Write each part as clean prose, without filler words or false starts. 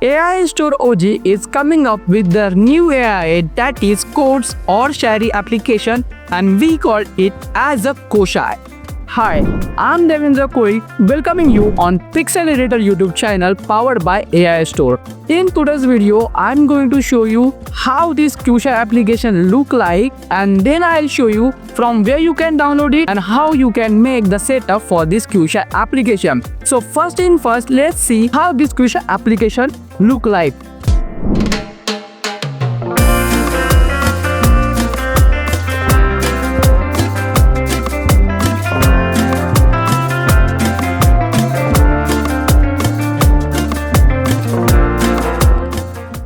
AI Store OG is coming up with their new AI that is Codes or Shari application, and we call it as a Koshai. Hi, I'm Devendra Koi, welcoming you on Pixel Editor YouTube channel powered by AI Store. In today's video, I'm going to show you how this Koshai application look like, and then I'll show you from where you can download it and how you can make the setup for this Koshai application. So first in first, let's see how this Koshai application look like.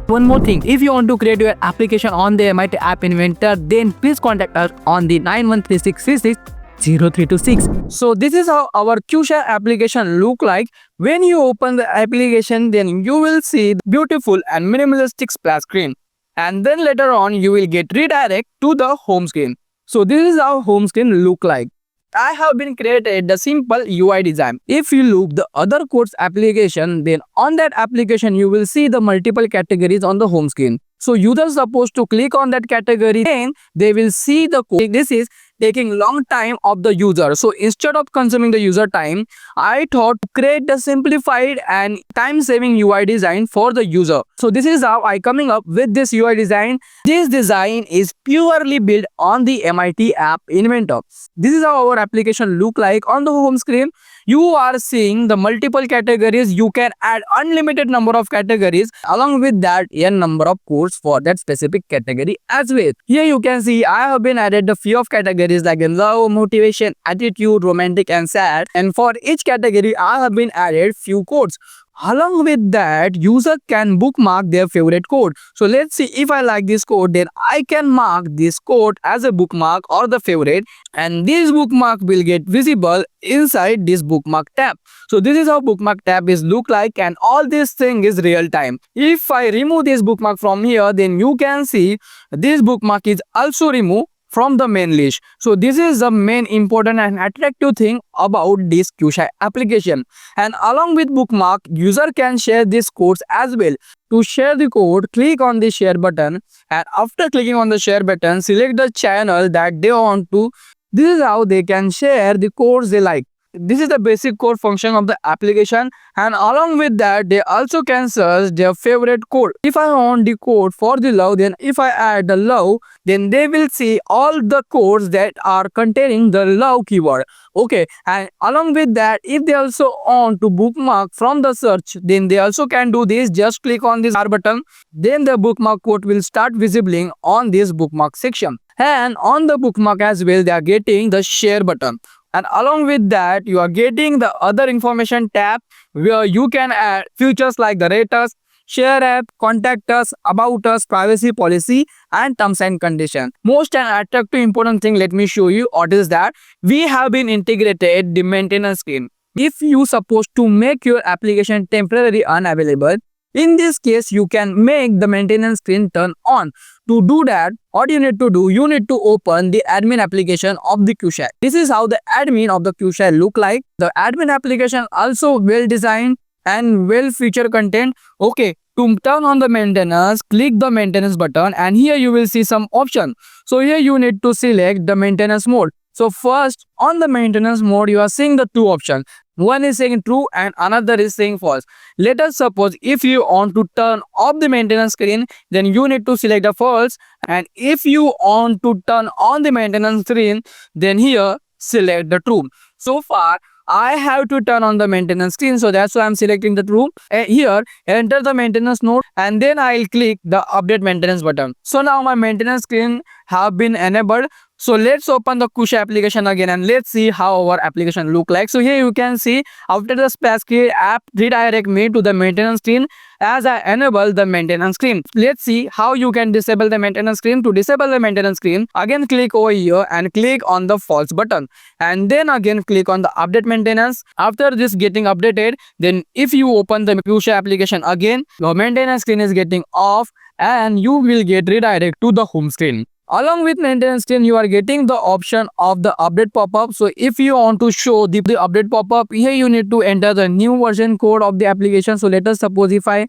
One more thing, if you want to create your application on the MIT App Inventor, then please contact us on the 9136660326. So this is how our Koshai application look like. When you open the application, then you will see the beautiful and minimalistic splash screen. And then later on, you will get redirect to the home screen. So this is how home screen look like. I have been created the simple UI design. If you look the other codes application, then on that application you will see the multiple categories on the home screen. So users supposed to click on that category, then they will see the code. This is taking long time of the user. So instead of consuming the user time, I thought to create the simplified and time-saving UI design for the user. So this is how I coming up with this UI design. This design is purely built on the MIT App Inventor. This is how our application look like on the home screen. You are seeing the multiple categories. You can add unlimited number of categories. Along with that, n number of codes for that specific category as well. Here you can see I have been added the few of categories like love, motivation, attitude, romantic and sad. And for each category, I have been added few codes. Along with that, user can bookmark their favorite code. So let's see, if I like this code, then I can mark this code as a bookmark or the favorite, and this bookmark will get visible inside this bookmark tab. So this is how bookmark tab is look like, and all this thing is real time. If I remove this bookmark from here, then you can see this bookmark is also removed from the main list. So this is the main important and attractive thing about this Koshai application. And along with bookmark, user can share these codes as well. To share the code, click on the share button, and after clicking on the share button, select the channel that they want to. This is how they can share the codes they like. This is the basic core function of the application, and along with that, they also can search their favorite code. If I want the code for the love, then if I add the love, then they will see all the codes that are containing the love keyword. Okay, and along with that, if they also want to bookmark from the search, then they also can do this. Just click on this R button, then the bookmark code will start visibling on this bookmark section. And on the bookmark as well, they are getting the share button. And along with that, you are getting the other information tab where you can add features like the rate us, share app, contact us, about us, privacy policy, and terms and conditions. Most and attractive important thing, let me show you what is that. We have been integrated the maintenance screen. If you supposed to make your application temporarily unavailable, in this case, you can make the maintenance screen turn on. To do that, what you need to do, you need to open the admin application of the Koshai. This is how the admin of the Koshai look like. The admin application also well designed and well feature content. Okay, to turn on the maintenance, click the maintenance button, and here you will see some option. So here you need to select the maintenance mode. So first, on the maintenance mode, you are seeing the two options. One is saying true and another is saying false. Let us suppose if you want to turn off the maintenance screen, then you need to select the false. And if you want to turn on the maintenance screen, then here select the true. So far, I have to turn on the maintenance screen, so that's why I'm selecting the true. Here, enter the maintenance node, and then I'll click the update maintenance button. So now my maintenance screen have been enabled. So let's open the Koshai application again, and let's see how our application look like. So here you can see after the splash screen, app redirect me to the maintenance screen as I enable the maintenance screen. Let's see how you can disable the maintenance screen. To disable the maintenance screen, again click over here and click on the false button, and then again click on the update maintenance. After this getting updated, then if you open the Koshai application again, your maintenance screen is getting off and you will get redirect to the home screen. Along with maintenance screen, you are getting the option of the update pop-up. So if you want to show the update pop-up, here you need to enter the new version code of the application. So let us suppose if I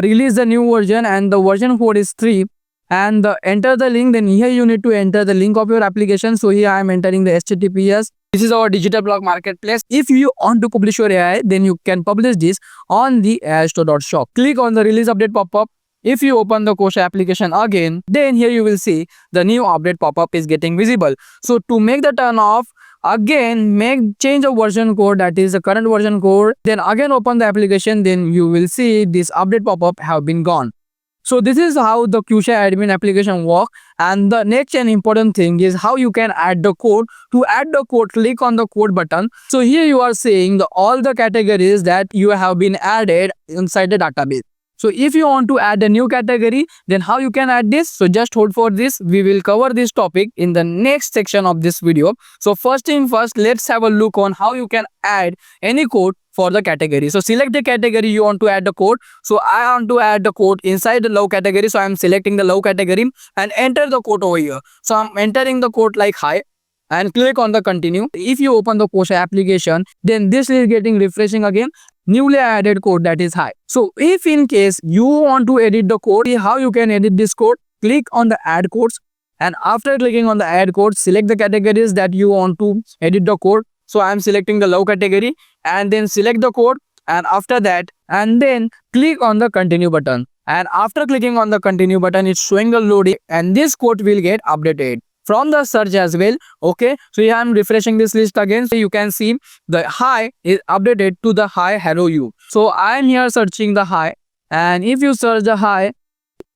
release the new version and the version code is 3, and enter the link, then here you need to enter the link of your application. So here I am entering the HTTPS. This is our digital blog marketplace. If you want to publish your AI, then you can publish this on the aistore.shop. Click on the release update pop-up. If you open the Kosha application again, then here you will see the new update pop-up is getting visible. So to make the turn off, again change the version code, that is the current version code, then again open the application, then you will see this update pop-up have been gone. So this is how the QShare admin application work. And the next and important thing is how you can add the code. To add the code, click on the code button. So here you are seeing all the categories that you have been added inside the database. So if you want to add a new category, then how you can add this? So just hold for this. We will cover this topic in the next section of this video. So first thing first, let's have a look on how you can add any code for the category. So select the category you want to add the code. So I want to add the code inside the low category. So I am selecting the low category and enter the code over here. So I'm entering the code like hi and click on the continue. If you open the Kosha application, then this is getting refreshing again. Newly added code, that is hi. So if in case you want to edit the code, how you can edit this code? Click on the add codes, and after clicking on the add code, select the categories that you want to edit the code. So I am selecting the low category and then select the code, and after that, and then click on the continue button. And after clicking on the continue button, it's showing the loading and this code will get updated from the search as well. Okay, so here I'm refreshing this list again. So you can see the hi is updated to the hi hello you. So I'm here searching the hi, and if you search the hi,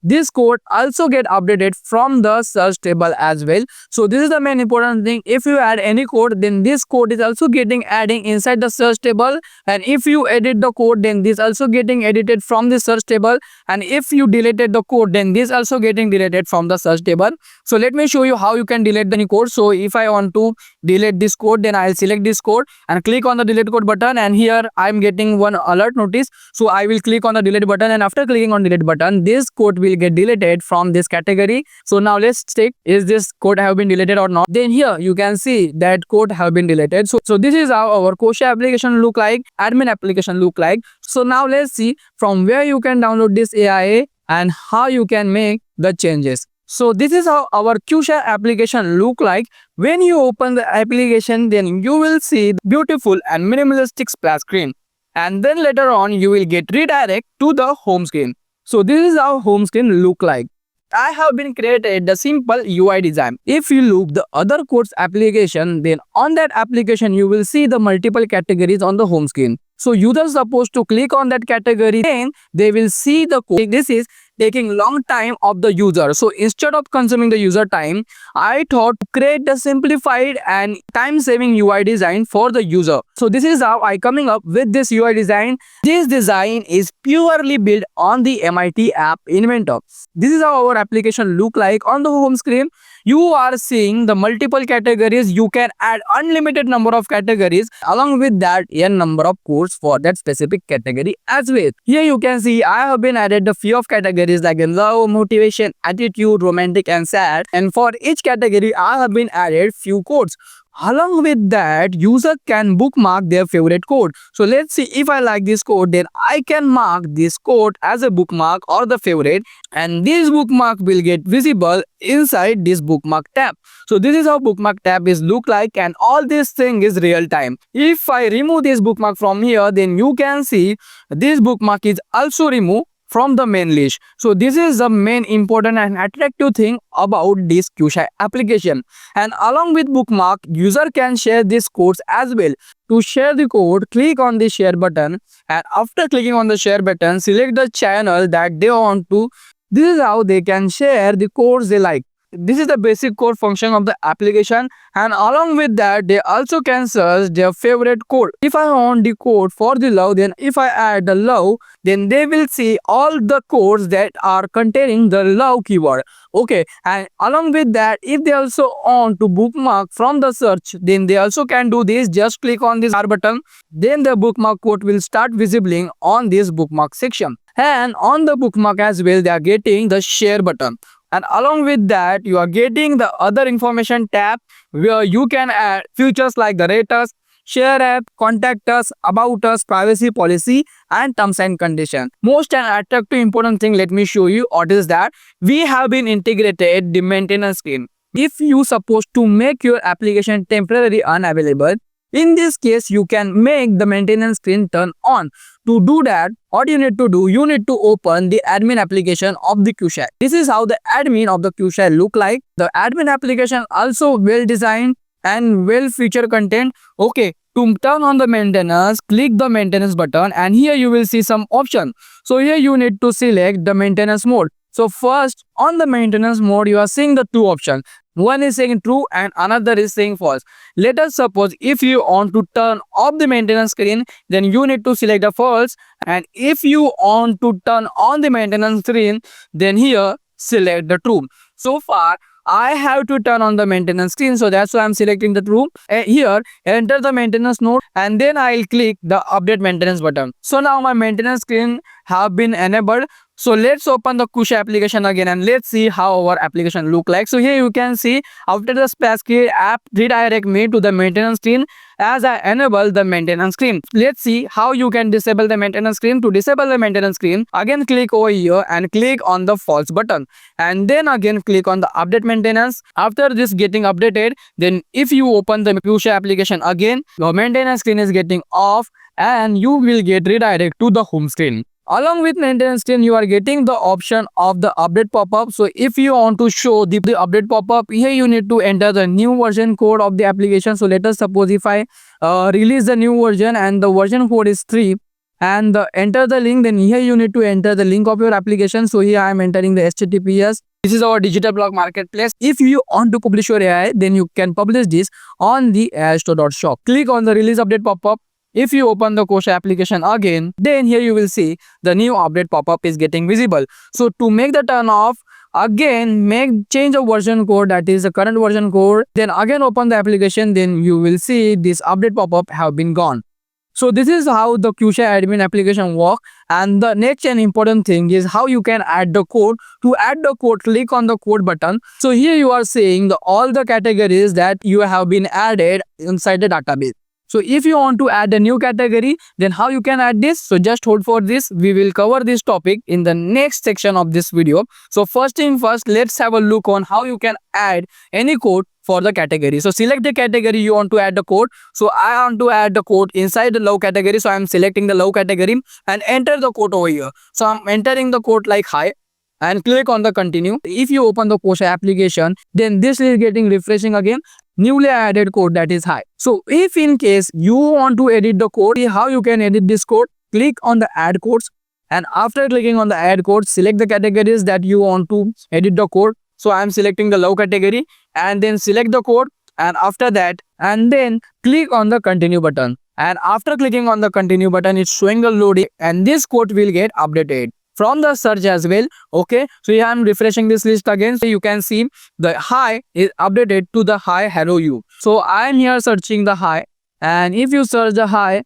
this code also get updated from the search table as well. So this is the main important thing. If you add any code, then this code is also getting adding inside the search table, and if you edit the code, then this also getting edited from the search table, and if you deleted the code, then this also getting deleted from the search table. So let me show you how you can delete the code. So if I want to delete this code, then I'll select this code and click on the delete code button, and here I'm getting one alert notice. So I will click on the delete button, and after clicking on delete button, this code will get deleted from this category. So now let's check, is this code have been deleted or not? Then here you can see that code have been deleted. So this is how our Kosha application look like, admin application look like. So now let's see from where you can download this AI and how you can make the changes. So this is how our QShare application look like. When you open the application, then you will see the beautiful and minimalistic splash screen, and then later on you will get redirect to the home screen. So this is how home screen look like. I have been created the simple UI design. If you look the other codes application, then on that application you will see the multiple categories on the home screen. So users supposed to click on that category, then they will see the code. This is taking long time of the user. So instead of consuming the user time, I thought to create the simplified and time-saving UI design for the user. So this is how I coming up with this UI design. This design is purely built on the MIT App Inventor. This is how our application look like. On the home screen, you are seeing the multiple categories. You can add unlimited number of categories, along with that n number of codes for that specific category as well. Here you can see I have been added the few of categories like love, motivation, attitude, romantic and sad, and for each category I have been added few codes. Along with that, user can bookmark their favorite code. So let's see, if I like this code, then I can mark this code as a bookmark or the favorite, and this bookmark will get visible inside this bookmark tab. So this is how bookmark tab is look like, and all this thing is real time. If I remove this bookmark from here, then you can see this bookmark is also removed from the main list. So this is the main important and attractive thing about this QShare application. And along with bookmark, user can share these codes as well. To share the code, click on the share button, and after clicking on the share button, select the channel that they want to. This is how they can share the codes they like. This is the basic core function of the application, and along with that, they also can search their favorite code. If I want the code for the love, then if I add the love, then they will see all the codes that are containing the love keyword. Okay, and along with that, if they also want to bookmark from the search, then they also can do this. Just click on this R button, then the bookmark code will start visibling on this bookmark section. And on the bookmark as well, they are getting the share button. And along with that, you are getting the other information tab where you can add features like the rate us, share app, contact us, about us, privacy policy, and terms and condition. Most and attractive important thing, let me show you what is that. We have been integrated the maintenance screen. If you supposed to make your application temporarily unavailable, in this case, you can make the maintenance screen turn on. To do that, what you need to do, you need to open the admin application of the QShare. This is how the admin of the QShare look like. The admin application also well designed and well feature content. Okay, to turn on the maintenance, click the maintenance button and here you will see some option. So here you need to select the maintenance mode. So first on the maintenance mode, you are seeing the two options. One is saying true and another is saying false. Let us suppose if you want to turn off the maintenance screen, then you need to select the false. And if you want to turn on the maintenance screen, then here select the true. So far, I have to turn on the maintenance screen, so that's why I'm selecting the true. Here, enter the maintenance node and then I'll click the update maintenance button. So now my maintenance screen have been enabled. So let's open the QShare application again and let's see how our application look like. So here you can see after the splash screen app redirect me to the maintenance screen as I enable the maintenance screen. Let's see how you can disable the maintenance screen. To disable the maintenance screen, again click over here and click on the false button and then again click on the update maintenance. After this getting updated, then if you open the QShare application again, your maintenance screen is getting off and you will get redirect to the home screen. Along with maintenance screen, you are getting the option of the update pop-up. So if you want to show the update pop-up, here you need to enter the new version code of the application. So let us suppose if I release the new version and the version code is 3 and enter the link, then here you need to enter the link of your application. So here I am entering the HTTPS. This is our digital blog marketplace. If you want to publish your AI, then you can publish this on the aistore.shop. Click on the release update pop-up. If you open the QShare application again, then here you will see the new update pop-up is getting visible. So to make the turn off, again change the version code, that is the current version code. Then again open the application, then you will see this update pop-up have been gone. So this is how the QShare admin application work. And the next and important thing is how you can add the code. To add the code, click on the code button. So here you are seeing all the categories that you have been added inside the database. So if you want to add a new category, then how you can add this? So just hold for this. We will cover this topic in the next section of this video. So first thing first, let's have a look on how you can add any code for the category. So select the category you want to add the code. So I want to add the code inside the low category. So I'm selecting the low category and enter the code over here. So I'm entering the code like hi and click on the continue. If you open the QShare application, then this is getting refreshing again. Newly added code, that is hi. So if in case you want to edit the code, how you can edit this code? Click on the add codes and after clicking on the add code, select the categories that you want to edit the code. So I am selecting the low category and then select the code and after that and then click on the continue button. And after clicking on the continue button, it's showing the loading and this code will get updated from the search as well. Okay, so here I'm refreshing this list again. So you can see the hi is updated to the hi hello you. So I'm here searching the hi and if you search the hi,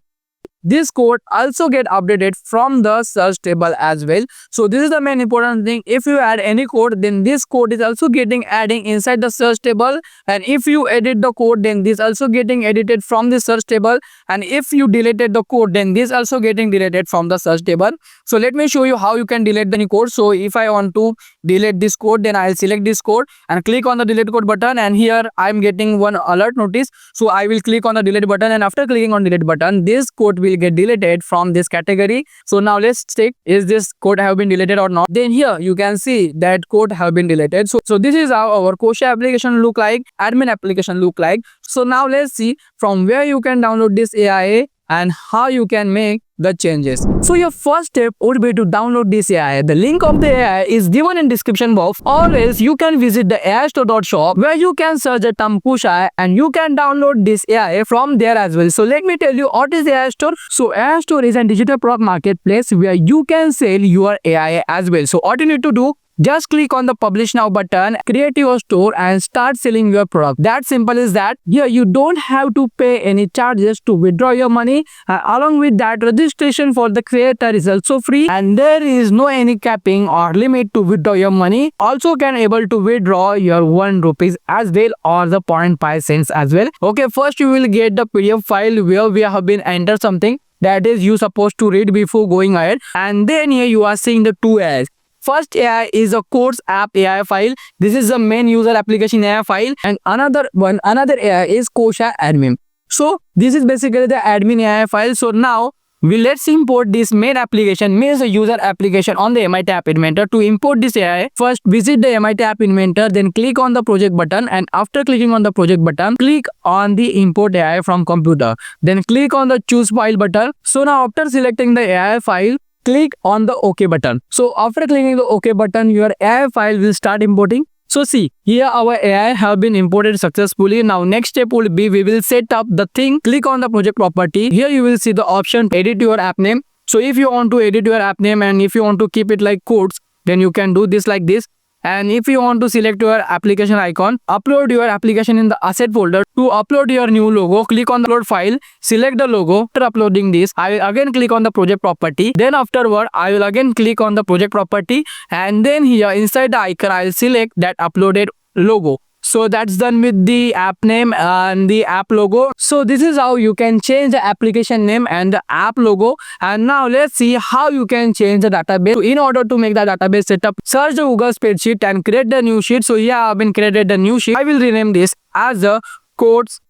this code also get updated from the search table as well. So this is the main important thing. If you add any code, then this code is also getting adding inside the search table. And if you edit the code, then this also getting edited from the search table. And if you deleted the code, then this also getting deleted from the search table. So let me show you how you can delete any code. So if I want to delete this code, then I'll select this code and click on the delete code button. And here I'm getting one alert notice. So I will click on the delete button and after clicking on delete button, this code will get deleted from this category. So now let's check is this code have been deleted or not. Then here you can see that code have been deleted. So this is how our QShare application look like, admin application look like. So now let's see from where you can download this AIA and how you can make the changes. So your first step would be to download this AI. The link of the AI is given in description box, or else you can visit the aistore.shop where you can search the term QShare and you can download this AI from there as well. So let me tell you what is AI Store. So AI Store is a digital product marketplace where you can sell your AI as well. So what you need to do, Just click on the publish now button, create your store and start selling your product. That simple is that. Here you don't have to pay any charges to withdraw your money. Along with that, registration for the creator is also free and there is no any capping or limit to withdraw your money. Also can able to withdraw your 1 rupees as well or the 0.5 cents as well. Okay, first you will get the PDF file where we have been entered something that is you supposed to read before going ahead, and then here you are seeing the 2 AIs. First AI is a course app AI file. This is the main user application AI file, and another AI is Kosha admin. So this is basically the admin AI file. So now let's import this main application, means the user application on the MIT App Inventor. To import this AI, first visit the MIT App Inventor, then click on the project button, and after clicking on the project button, click on the import AI from computer. Then click on the choose file button. So now after selecting the AI file, click on the OK button. So after clicking the OK button, your AI file will start importing. So see, here our AI have been imported successfully. Now next step will be we will set up the thing. Click on the project property. Here you will see the option edit your app name. So if you want to edit your app name and if you want to keep it like quotes, then you can do this like this. And if you want to select your application icon, upload your application in the asset folder. To upload your new logo, click on the upload file, select the logo. After uploading this, I will again click on the project property. Then afterward, I will again click on the project property, and then here inside the icon, I will select that uploaded logo. So that's done with the app name and the app logo. So this is how you can change the application name and the app logo. And now let's see how you can change the database. So in order to make the database setup, search the Google spreadsheet and create the new sheet. So here I have been created the new sheet. I will rename this as a codes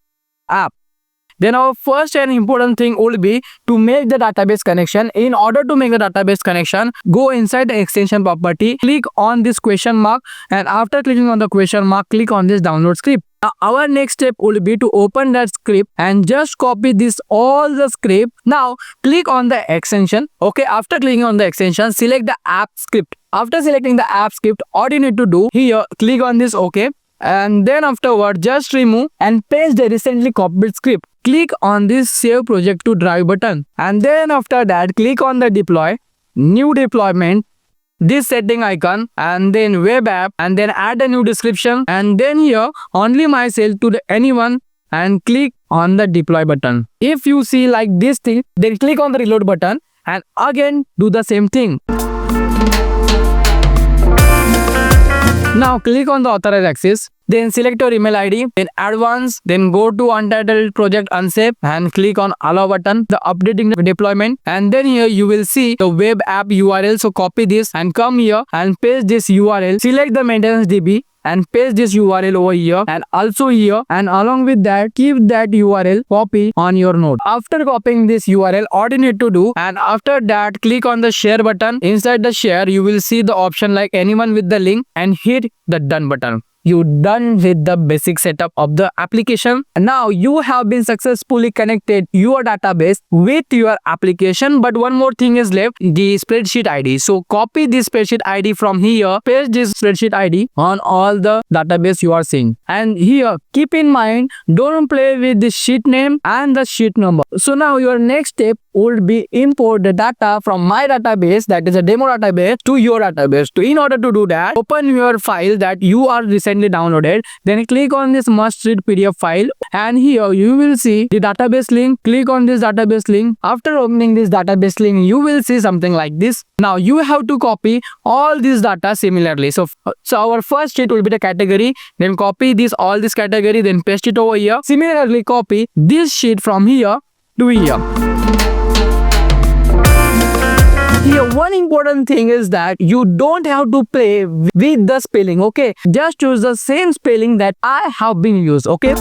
app. Then our first and important thing will be to make the database connection. In order to make the database connection, go inside the extension property, click on this question mark, and after clicking on the question mark, click on this download script. Now our next step will be to open that script and just copy this all the script. Now click on the extension. Okay, after clicking on the extension, select the app script. After selecting the app script, all you need to do here, click on this OK. And then afterward, just remove and paste the recently copied script. Click on this save project to drive button, and then after that click on the deploy, new deployment, this setting icon, and then web app, and then add a new description, and then here only myself to the anyone, and click on the deploy button. If you see like this thing, then click on the reload button and again do the same thing. Now click on the authorize access, then select your email ID, then advanced, then go to untitled project unsafe and click on allow button, the updating the deployment, and then here you will see the web app URL. So copy this and come here and paste this URL, select the maintenance DB and paste this URL over here and also here, and along with that keep that URL copy on your node. After copying this URL, all you need to do, and after that click on the share button. Inside the share you will see the option like anyone with the link and hit the done button. You done with the basic setup of the application. Now you have been successfully connected your database with your application, but one more thing is left, the spreadsheet ID. So copy this spreadsheet ID from here, paste this spreadsheet ID on all the database you are seeing, and here keep in mind don't play with the sheet name and the sheet number. So now your next step would be import the data from my database, that is a demo database, to your database. So in order to do that, open your file that you are recently downloaded, then click on this must read PDF file, and here you will see the database link. Click on this database link. After opening this database link, you will see something like this. Now you have to copy all this data similarly. So our first sheet will be the category, then copy all this category, then paste it over here. Similarly copy this sheet from here to here. Here, one important thing is that you don't have to play with the spelling, okay? Just use the same spelling that I have been used, okay?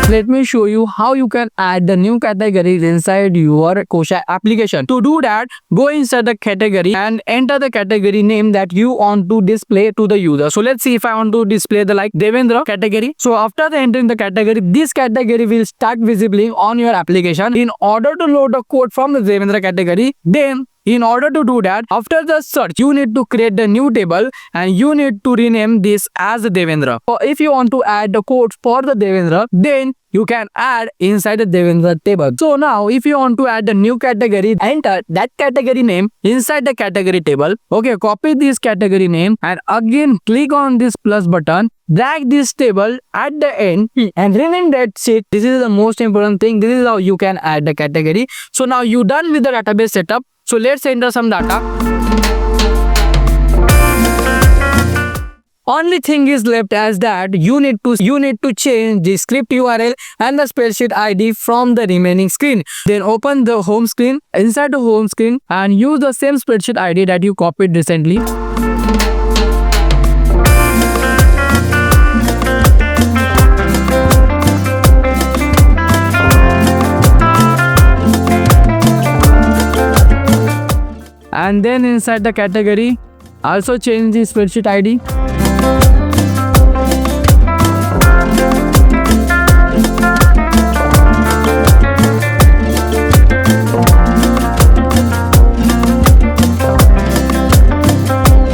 Let me show you how you can add the new categories inside your Kosha application. To do that, go inside the category and enter the category name that you want to display to the user. So let's see if I want to display the like Devendra category. So after entering the category, this category will start visibly on your application. In order to load the code from the Devendra category, then In order to do that, after the search, you need to create the new table and you need to rename this as Devendra. So if you want to add the codes for the Devendra, then you can add inside the Devendra table. So now if you want to add a new category, enter that category name inside the category table. Okay, copy this category name and again click on this plus button, drag this table at the end and rename that sheet. This is the most important thing. This is how you can add the category. So now you done with the database setup. So let's enter some data. Only thing is left as that you need to change the script URL and the spreadsheet ID from the remaining screen. Then open the home screen, inside the home screen, and use the same spreadsheet ID that you copied recently. And then inside the category, also change the spreadsheet ID.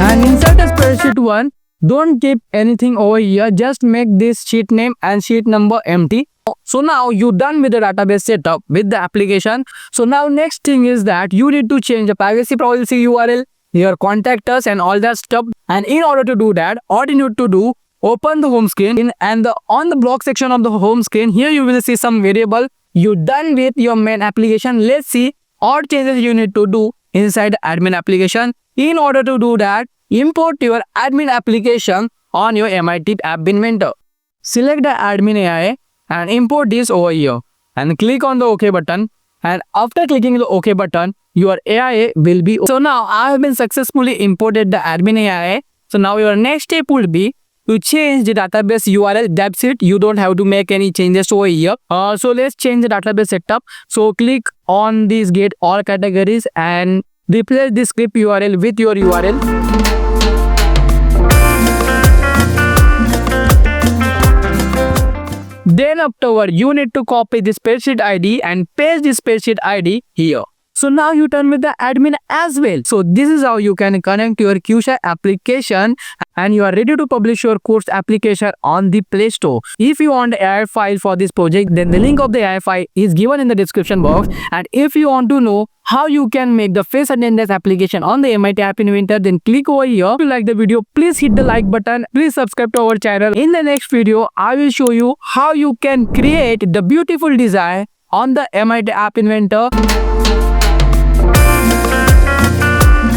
And inside the spreadsheet one, don't keep anything over here, just make this sheet name and sheet number empty. So now you done with the database setup with the application. So now next thing is that you need to change the privacy policy URL, your contact us and all that stuff. And in order to do that, all you need to do, open the home screen and on the block section of the home screen, here you will see some variable. You done with your main application. Let's see all changes you need to do inside the admin application. In order to do that, import your admin application on your MIT App Inventor. Select the admin AI and import this over here and click on the OK button. And after clicking the OK button, your AI will be. So now I have been successfully imported the admin AI. So now your next step would be to change the database URL. That's it. You don't have to make any changes over here. So let's change the database setup. So click on this get all categories and replace the script URL with your URL. Then afterward, you need to copy the spreadsheet ID and paste the spreadsheet ID here. So now you turn with the admin as well. So this is how you can connect your QShare application and you are ready to publish your course application on the Play Store. If you want the AI file for this project, then the link of the AI file is given in the description box. And if you want to know how you can make the face attendance application on the MIT App Inventor, then click over here. If you like the video, please hit the like button. Please subscribe to our channel. In the next video, I will show you how you can create the beautiful design on the MIT App Inventor.